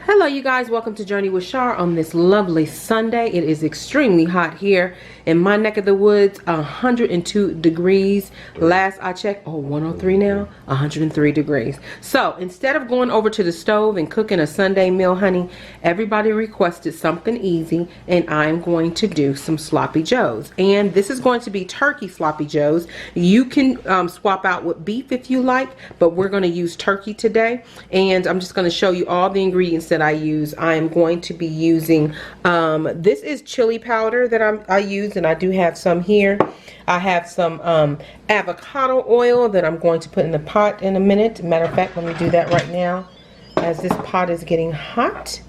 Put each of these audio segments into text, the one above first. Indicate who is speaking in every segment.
Speaker 1: Hello you guys, welcome to Journey with Char on this lovely Sunday. It is extremely hot here in my neck of the woods, 102 degrees. Last I checked, 103 now, 103 degrees. So instead of going over to the stove and cooking a Sunday meal, honey, everybody requested something easy and I'm going to do some sloppy joes. And this is going to be turkey sloppy joes. You can swap out with beef if you like, but we're going to use turkey today. And I'm just going to show you all the ingredients that I use. I am going to be using this is chili powder that I use, and I do have some here. I have some avocado oil that I'm going to put in the pot in a minute. Matter of fact, let me do that right now as this pot is getting hot.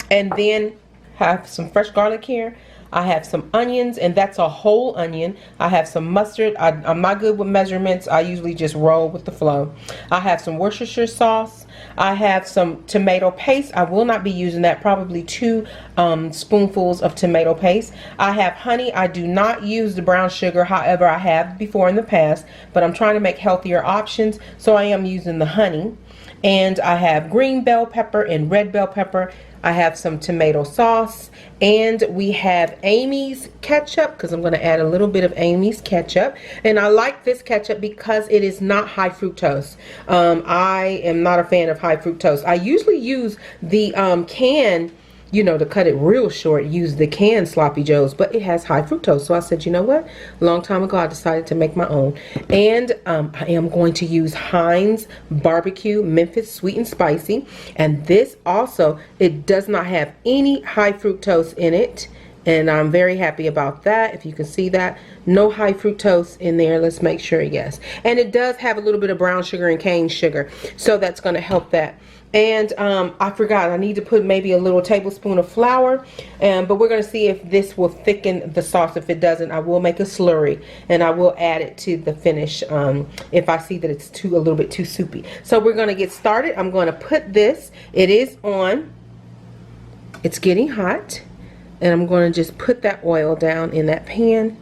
Speaker 1: And then have some fresh garlic here. I have some onions, and that's a whole onion. I have some mustard. I'm not good with measurements. I usually just roll with the flow. I have some Worcestershire sauce. I have some tomato paste. I will not be using that. Probably 2 spoonfuls of tomato paste. I have honey. I do not use the brown sugar. However, I have before in the past, but I'm trying to make healthier options, so I am using the honey. And I have green bell pepper and red bell pepper. I have some tomato sauce, and we have Amy's ketchup, because I'm going to add a little bit of Amy's ketchup. And I like this ketchup because it is not high fructose. I am not a fan of high fructose. I usually use the can, you know, to cut it real short, use the canned sloppy joes, but it has high fructose. So I said, you know what? A long time ago, I decided to make my own. And I am going to use Heinz barbecue Memphis sweet and spicy. And this also, it does not have any high fructose in it. And I'm very happy about that. If you can see that, no high fructose in there. Let's make sure, yes. And it does have a little bit of brown sugar and cane sugar, so that's going to help that. And I forgot, I need to put maybe a little tablespoon of flour, but we're going to see if this will thicken the sauce. If it doesn't, I will make a slurry, and I will add it to the finish if I see that it's a little bit too soupy. So we're going to get started. I'm going to put this, it is on, it's getting hot, and I'm going to just put that oil down in that pan.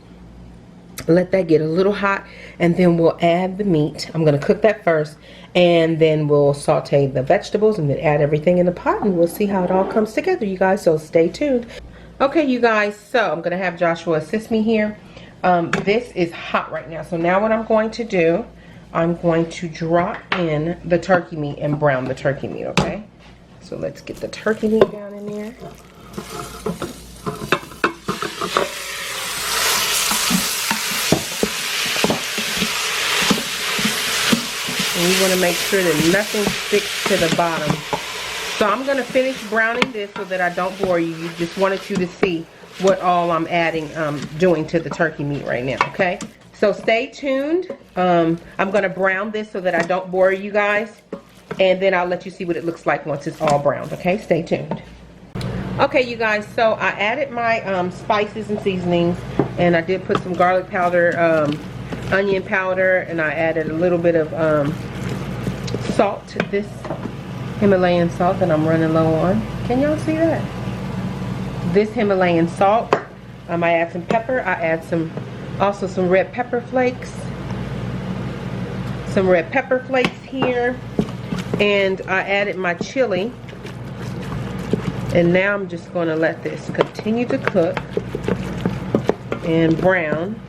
Speaker 1: Let that get a little hot, and then we'll add the meat. I'm going to cook that first, and then we'll saute the vegetables and then add everything in the pot, and we'll see how it all comes together, you guys, so stay tuned. Okay, you guys, so I'm going to have Joshua assist me here. This is hot right now, so now what I'm going to do, I'm going to drop in the turkey meat and brown the turkey meat, okay? So let's get the turkey meat down in there. And you want to make sure that nothing sticks to the bottom. So I'm going to finish browning this so that I don't bore you. You just wanted you to see what all I'm adding, doing to the turkey meat right now, okay? So stay tuned. I'm going to brown this so that I don't bore you guys. And then I'll let you see what it looks like once it's all browned, okay? Stay tuned. Okay, you guys, so I added my spices and seasonings. And I did put some garlic powder, onion powder, and I added a little bit of salt, this Himalayan salt that I'm running low on. Can y'all see that? This Himalayan salt. I add some pepper. I add also some red pepper flakes. Some red pepper flakes here. And I added my chili. And now I'm just going to let this continue to cook and brown.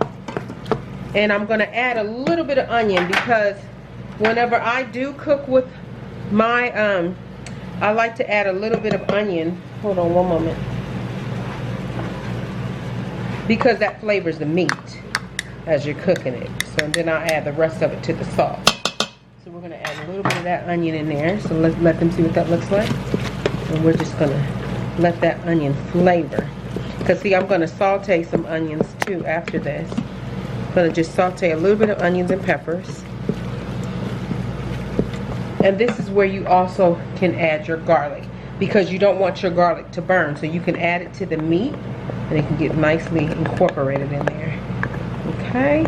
Speaker 1: And I'm going to add a little bit of onion, because whenever I do cook with my, I like to add a little bit of onion. Hold on one moment. Because that flavors the meat as you're cooking it. So then I'll add the rest of it to the sauce. So we're going to add a little bit of that onion in there. So let's let them see what that looks like. And we're just going to let that onion flavor. Because see, I'm going to saute some onions too after this. I'm going to just saute a little bit of onions and peppers. And this is where you also can add your garlic, because you don't want your garlic to burn. So you can add it to the meat and it can get nicely incorporated in there. Okay.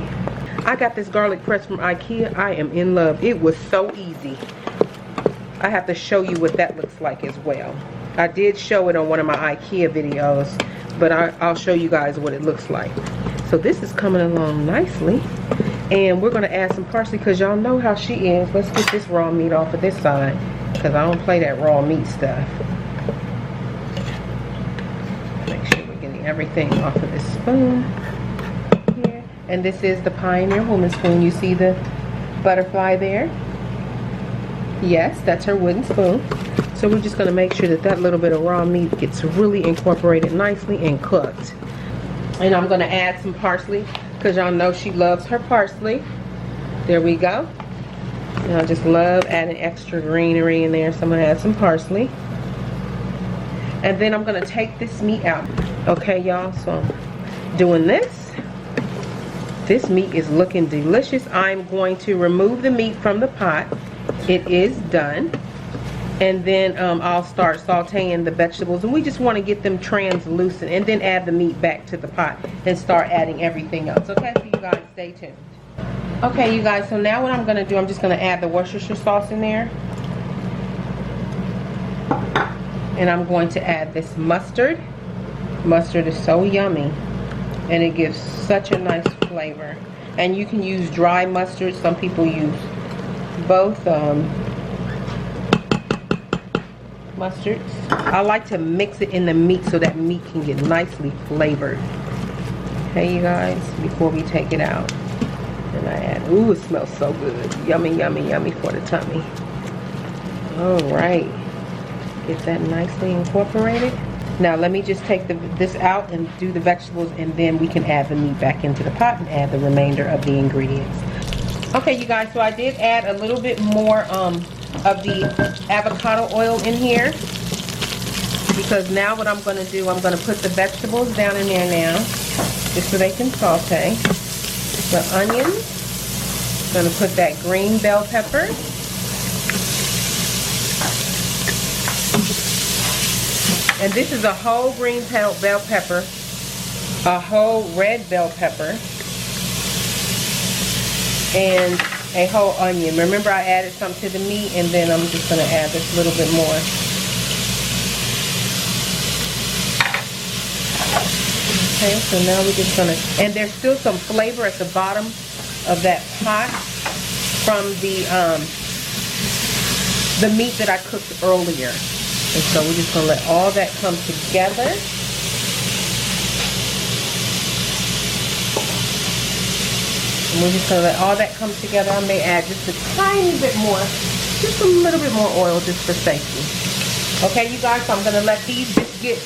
Speaker 1: I got this garlic press from IKEA. I am in love. It was so easy. I have to show you what that looks like as well. I did show it on one of my IKEA videos, but I'll show you guys what it looks like. So this is coming along nicely. And we're going to add some parsley, because y'all know how she is. Let's get this raw meat off of this side, because I don't play that raw meat stuff. getting everything off of this spoon here. And this is the Pioneer Woman spoon. You see the butterfly there? Yes, that's her wooden spoon. So we're just going to make sure that that little bit of raw meat gets really incorporated nicely and cooked. And I'm going to add some parsley because y'all know she loves her parsley. There we go. And I just love adding extra greenery in there, so I'm going to add some parsley. And then I'm going to take this meat out. Okay, y'all, so I'm doing this. This meat is looking delicious. I'm going to remove the meat from the pot. It is done. And then I'll start sauteing the vegetables. And we just want to get them translucent. And then add the meat back to the pot and start adding everything else. Okay, so you guys stay tuned. Okay, you guys, so now what I'm going to do, I'm just going to add the Worcestershire sauce in there. And I'm going to add this mustard. Mustard is so yummy. And it gives such a nice flavor. And you can use dry mustard. Some people use both mustards. I like to mix it in the meat so that meat can get nicely flavored. Okay, you guys, before we take it out. And I add, ooh, it smells so good. Yummy, yummy, yummy for the tummy. All right. Get that nicely incorporated. Now let me just take this out and do the vegetables, and then we can add the meat back into the pot and add the remainder of the ingredients. Okay, you guys, so I did add a little bit more of the avocado oil in here, because now what I'm going to do, I'm going to put the vegetables down in there now, just so they can saute. The onions, I'm going to put that green bell pepper. And this is a whole green bell pepper, a whole red bell pepper, and a whole onion. Remember, I added some to the meat, and then I'm just going to add this little bit more. Okay, so now we're just going to, and there's still some flavor at the bottom of that pot from the meat that I cooked earlier. And so we're just going to let all that come together. And we're just going to let all that come together. I may add just a tiny bit more, just a little bit more oil just for safety. Okay, you guys, so I'm going to let these just get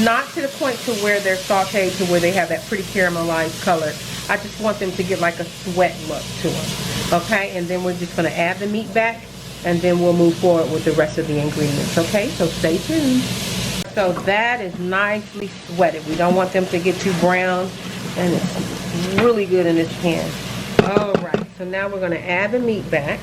Speaker 1: not to the point to where they're sauteed to where they have that pretty caramelized color. I just want them to get like a sweat look to them. Okay, and then we're just going to add the meat back. And then we'll move forward with the rest of the ingredients, okay? So stay tuned. So that is nicely sweated. We don't want them to get too brown, and it's really good in this pan. All right, so now we're gonna add the meat back.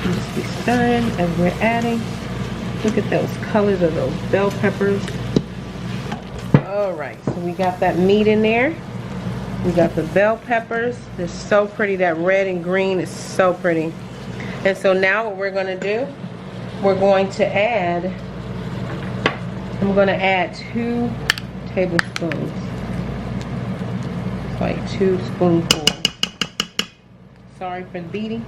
Speaker 1: Just be stirring as we're adding. Look at those colors of those bell peppers. Alright, so we got that meat in there. We got the bell peppers. They're so pretty. That red and green is so pretty. And so now what we're going to do, we're going to add, I'm going to add 2 tablespoons. It's like 2 spoonfuls. Sorry for the beating.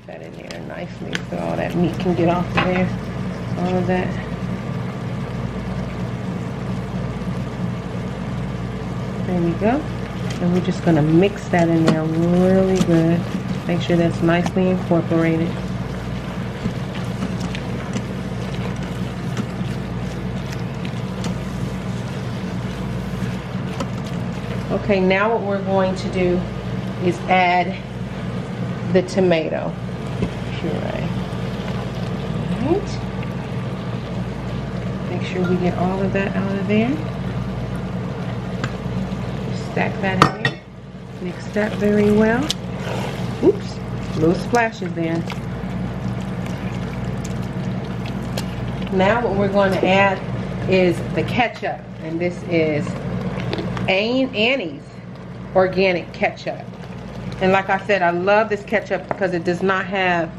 Speaker 1: That in there nicely so all that meat can get off of there, all of that. There we go. And we're just going to mix that in there really good. Make sure that's nicely incorporated. Okay, now what we're going to do is add the tomato puree. Right. Make sure we get all of that out of there. Stack that in there. Mix that very well. Oops, little splashes there. Now what we're going to add is the ketchup, and this is Annie's organic ketchup. And like I said, I love this ketchup because it does not have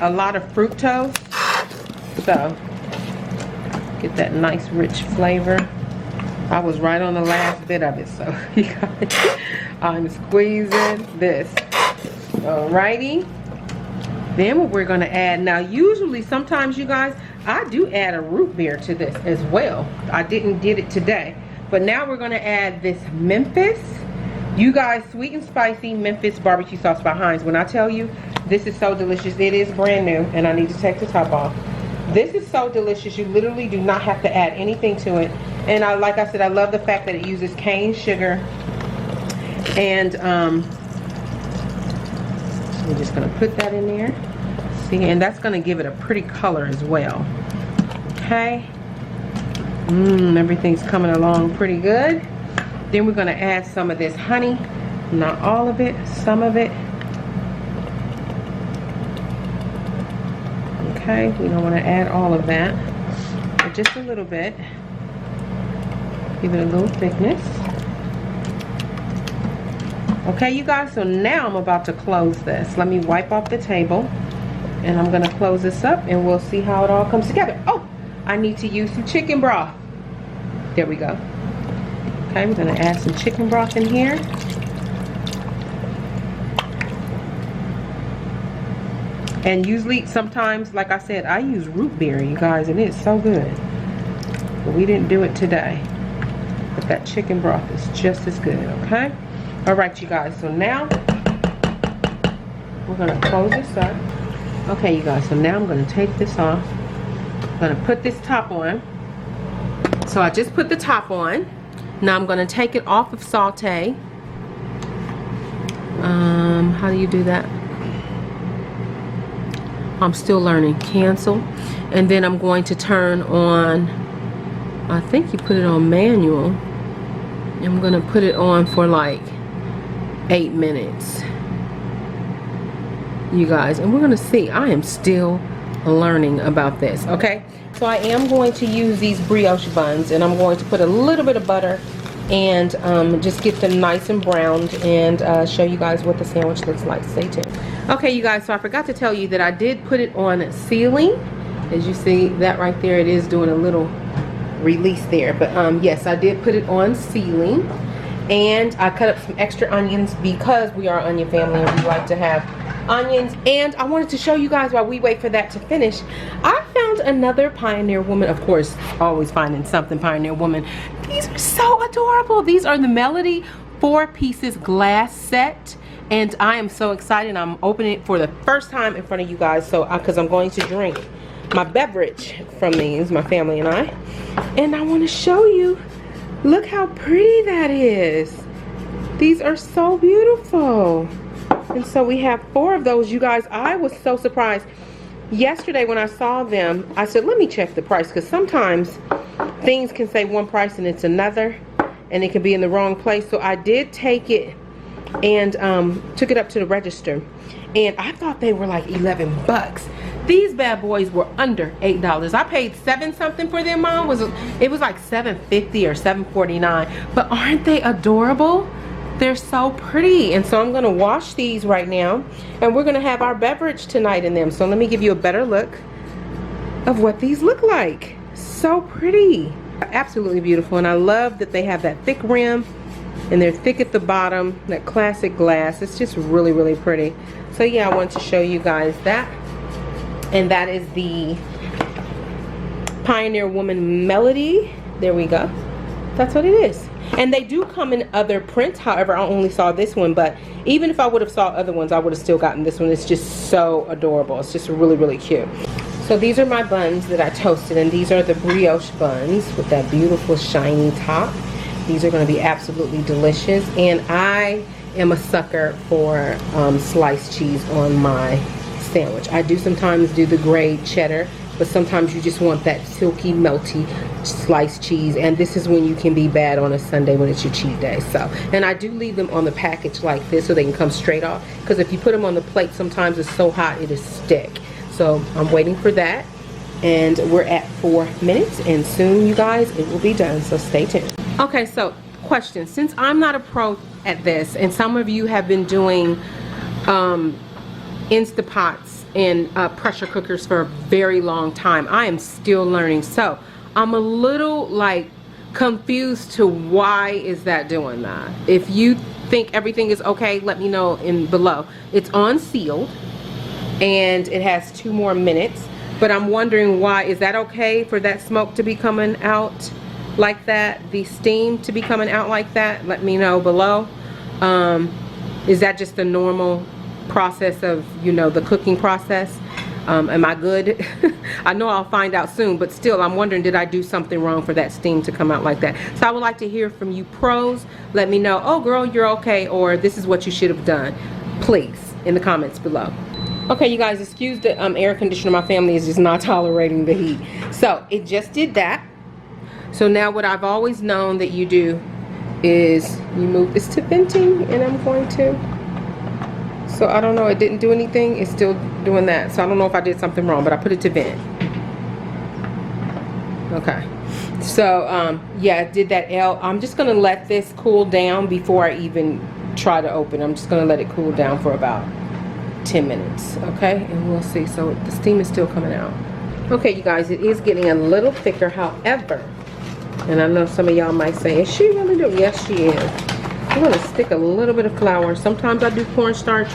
Speaker 1: a lot of fructose. So, get that nice rich flavor. I was right on the last bit of it, so you guys, I'm squeezing this. Alrighty. Then what we're gonna add, now usually sometimes you guys, I do add a root beer to this as well. I didn't get it today. But now we're gonna add this Memphis. You guys, sweet and spicy Memphis barbecue sauce by Heinz. When I tell you, this is so delicious. It is brand new, and I need to take the top off. This is so delicious. You literally do not have to add anything to it. And like I said, I love the fact that it uses cane sugar. And we're just gonna put that in there. See, and that's gonna give it a pretty color as well. Okay. Everything's coming along pretty good. Then we're gonna add some of this honey. Not all of it, some of it. Okay, we don't wanna add all of that, but just a little bit. Give it a little thickness. Okay, you guys, so now I'm about to close this. Let me wipe off the table, and I'm gonna close this up, and we'll see how it all comes together. Oh, I need to use some chicken broth. There we go. Okay, we're gonna add some chicken broth in here. And usually, sometimes, like I said, I use root beer, you guys, and it's so good. But we didn't do it today. But that chicken broth is just as good, okay? All right, you guys, so now we're gonna close this up. Okay, you guys, so now I'm gonna take this off. I'm gonna put this top on. So I just put the top on. Now I'm gonna take it off of saute. How do you do that? I'm still learning. Cancel. And then I'm going to turn on, I think you put it on manual. I'm gonna put it on for like 8 minutes. You guys, and we're gonna see. I am still learning about this, okay? So I am going to use these brioche buns, and I'm going to put a little bit of butter and just get them nice and browned, and show you guys what the sandwich looks like. Stay tuned. Okay, you guys, so I forgot to tell you that I did put it on sealing. As you see that right there, it is doing a little release there, but yes, I did put it on sealing, and I cut up some extra onions because we are an onion family and we like to have onions. And I wanted to show you guys, while we wait for that to finish, I found another Pioneer Woman. Of course, always finding something Pioneer Woman. These are so adorable. These are the Melty 4 pieces glass set, and I am so excited. I'm opening it for the first time in front of you guys, so because I'm going to drink my beverage from these, my family and I. And I want to show you, look how pretty that is. These are so beautiful. And so we have 4 of those, you guys. I was so surprised. Yesterday when I saw them, I said, let me check the price, because sometimes things can say one price and it's another, and it can be in the wrong place. So I did take it and took it up to the register, and I thought they were like 11 bucks. These bad boys were under $8. I paid 7 something for them, Mom. It was like $7.50 or $7.49. But aren't they adorable? They're so pretty. And so I'm gonna wash these right now, and we're gonna have our beverage tonight in them. So let me give you a better look of what these look like. So pretty. Absolutely beautiful. And I love that they have that thick rim, and they're thick at the bottom, that classic glass. It's just really, really pretty. So yeah, I want to show you guys that. And that is the Pioneer Woman Melty. There we go. That's what it is. And they do come in other prints. However, I only saw this one, but even if I would have saw other ones, I would have still gotten this one. It's just so adorable. It's just really, really cute. So these are my buns that I toasted, and these are the brioche buns with that beautiful shiny top. These are going to be absolutely delicious, and I am a sucker for sliced cheese on my sandwich. I do sometimes do the grade cheddar, but sometimes you just want that silky, melty sliced cheese, and this is when you can be bad on a Sunday when it's your cheat day. So, and I do leave them on the package like this so they can come straight off, because if you put them on the plate, sometimes it's so hot it'll stick. So I'm waiting for that, and we're at 4 minutes, and soon, you guys, it will be done. So stay tuned. Okay, so question: since I'm not a pro at this, and some of you have been doing Instapots and pressure cookers for a very long time, I am still learning. So I'm a little like confused to why is that doing that. If you think everything is okay, let me know in below. It's on sealed and it has 2 more minutes, but I'm wondering why. Is that okay for that smoke to be coming out like that, the steam to be coming out like that? Let me know below. Is that just the normal process of, you know, the cooking process? Am I good? I know I'll find out soon, but still I'm wondering, did I do something wrong for that steam to come out like that? So I would like to hear from you pros. Let me know, oh girl, you're okay, or this is what you should have done, please, in the comments below. Okay, you guys, excuse the air conditioner. My family is just not tolerating the heat. So it just did that. So now what I've always known that you do is you move this to venting, and I'm going to. So I don't know, it didn't do anything. It's still doing that. So I don't know if I did something wrong, but I put it to vent. Okay. So yeah, I did that L. I'm just gonna let this cool down before I even try to open. I'm just gonna let it cool down for about 10 minutes. Okay, and we'll see. So the steam is still coming out. Okay, you guys, it is getting a little thicker. However, and I know some of y'all might say, is she really doing? Yes, she is. I'm gonna stick a little bit of flour. Sometimes I do cornstarch,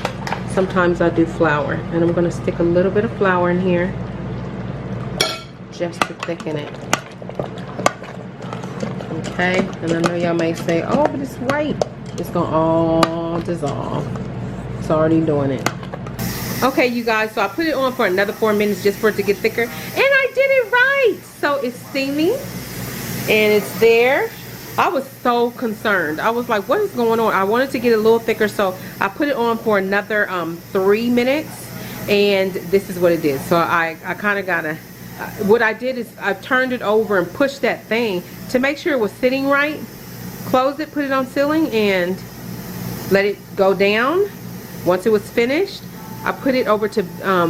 Speaker 1: sometimes I do flour. And I'm gonna stick a little bit of flour in here just to thicken it. Okay, and I know y'all may say, oh, but it's white. It's gonna all dissolve. It's already doing it. Okay, you guys, so I put it on for another 4 minutes just for it to get thicker. And I did it right. So it's steaming and it's there. I was so concerned. I was like, what is going on? I wanted to get a little thicker, so I put it on for another 3 minutes, and this is what it did. So I kind of gotta, what I did is I turned it over and pushed that thing to make sure it was sitting right. Closed it, put it on sealing, and let it go down. Once it was finished, I put it over to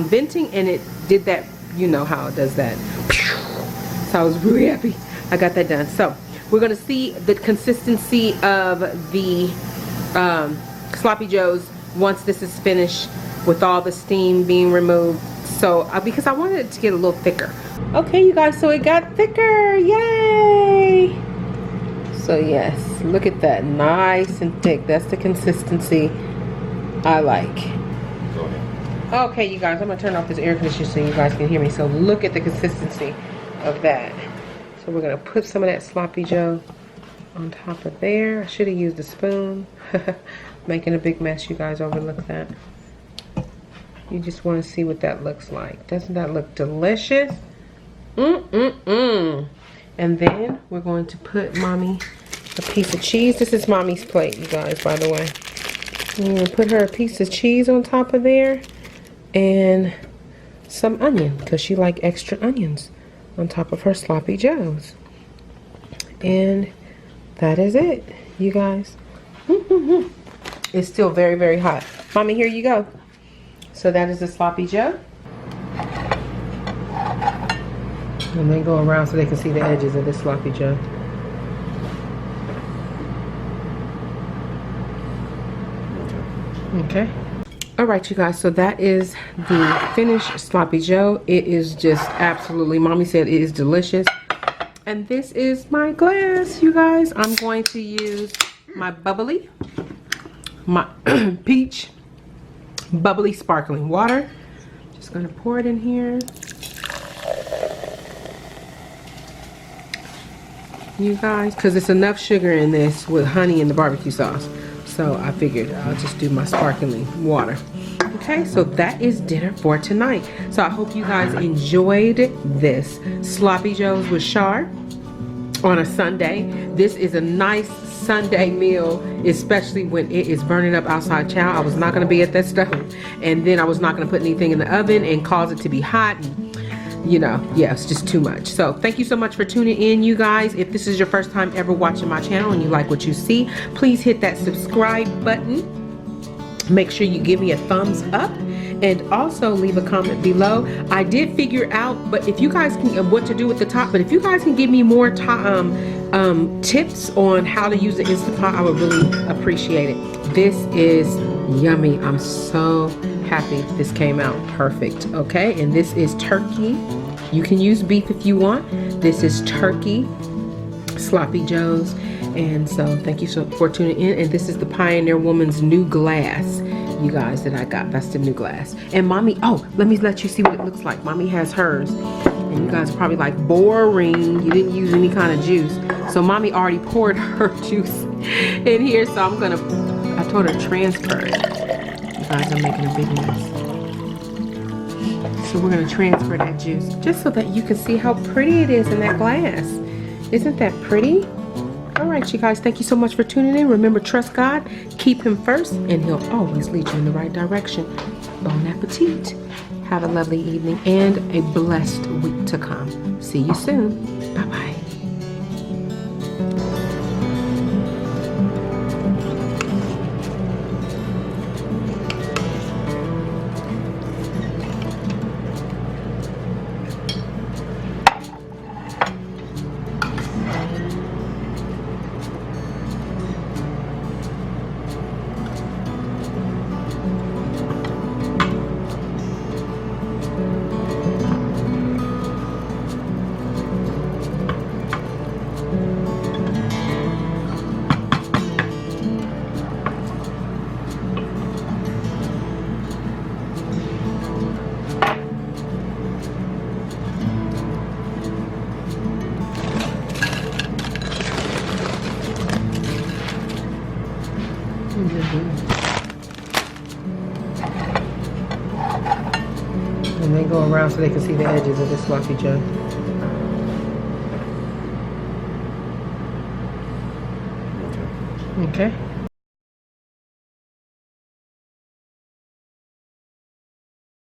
Speaker 1: venting, and it did that. You know how it does that. So I was really happy I got that done. So we're gonna see the consistency of the sloppy joes once this is finished with all the steam being removed. So because I wanted it to get a little thicker. Okay, you guys, so it got thicker. Yay! So yes, look at that, nice and thick. That's the consistency I like.
Speaker 2: Go ahead.
Speaker 1: Okay, you guys, I'm gonna turn off this air conditioner so you guys can hear me. So look at the consistency of that. So we're gonna put some of that sloppy joe on top of there. I should have used a spoon. Making a big mess, you guys overlook that. You just want to see what that looks like. Doesn't that look delicious? And then we're going to put mommy a piece of cheese. This is mommy's plate, you guys, by the way. I'm gonna put her a piece of cheese on top of there and some onion, because she likes extra onions on top of her sloppy joes. And that is it, you guys. It's still very, very hot. Mommy, here you go. So that is the sloppy joe. And then go around so they can see the edges of this sloppy joe. Okay. All right, you guys, so that is the finished sloppy joe. It is just absolutely, mommy said it is delicious. And this is my glass, you guys. I'm going to use my bubbly, my peach bubbly sparkling water. Just gonna pour it in here. You guys, because it's enough sugar in this with honey and the barbecue sauce. So I figured I'll just do my sparkling water. Okay, so that is dinner for tonight. So I hope you guys enjoyed this sloppy joes with Char on a Sunday. This is a nice Sunday meal, especially when it is burning up outside. Child, I was not going to be at that stove, and then I was not going to put anything in the oven and cause it to be hot. And, you know, yeah, it's just too much. So thank you so much for tuning in, you guys. If this is your first time ever watching my channel and you like what you see, please hit that subscribe button. Make sure you give me a thumbs up and also leave a comment below. I did figure out, but if you guys can, what to do with the top, but if you guys can give me more tips on how to use the Instant Pot, I would really appreciate it. This is yummy. I'm so happy this came out perfect. Okay, and this is turkey. You can use beef if you want. This is turkey sloppy joes. And so thank you for tuning in. And this is the Pioneer Woman's new glass, you guys, that I got. That's the new glass. And mommy, oh, let me let you see what it looks like. Mommy has hers. And you guys are probably like, boring, you didn't use any kind of juice. So mommy already poured her juice in here, so I told her to transfer it. You guys are making a big mess. So we're gonna transfer that juice just so that you can see how pretty it is in that glass. Isn't that pretty? All right, you guys, thank you so much for tuning in. Remember, trust God, keep him first, and he'll always lead you in the right direction. Bon appetit. Have a lovely evening and a blessed week to come. See you soon. Bye-bye. And they go around so they can see the edges of the sloppy joe. Okay.